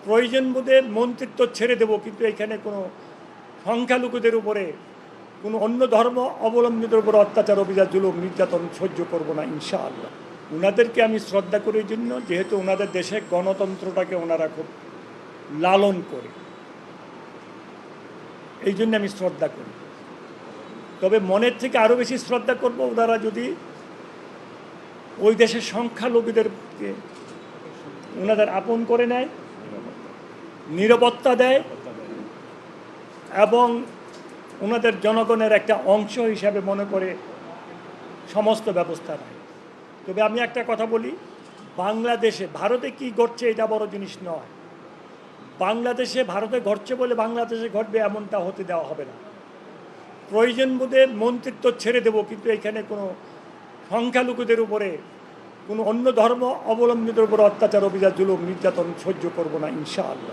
প্রয়োজন বোধে মন্ত্রিত্ব ছেড়ে দেব, কিন্তু এখানে কোনো সংখ্যালঘুদের উপরে কোনো অন্য ধর্ম অবলম্বীদের উপর অত্যাচার, অবিচার, জুলুম, নির্যাতন সহ্য করব না ইনশাআল্লাহ। ওনাদেরকে আমি শ্রদ্ধা করি জন্য, যেহেতু ওনাদের দেশে গণতন্ত্রটাকে ওনারা খুব লালন করে, এই জন্য আমি শ্রদ্ধা করি। তবে মনের থেকে আরও বেশি শ্রদ্ধা করব ওনারা যদি ওই দেশের সংখ্যালঘুদেরকে ওনাদের আপন করে নেয়, নিরাপত্তা দেয় এবং ওনাদের জনগণের একটা অংশ হিসাবে মনে করে সমস্ত ব্যবস্থা নেয়। তবে আমি একটা কথা বলি, বাংলাদেশে ভারতে কি ঘটছে এটা বড় জিনিস নয়। বাংলাদেশে ভারতে ঘটছে বলে বাংলাদেশে ঘটবে এমনটা হতে দেওয়া হবে না। প্রয়োজন বোধে মন্ত্রিত্ব ছেড়ে দেব, কিন্তু এখানে কোনো সংখ্যালঘুদের উপরে কোনো অন্য ধর্ম অবলম্বীদের উপর অত্যাচার, অবিচার, জুলুম, নির্যাতন সহ্য করব না ইনশাআল্লাহ।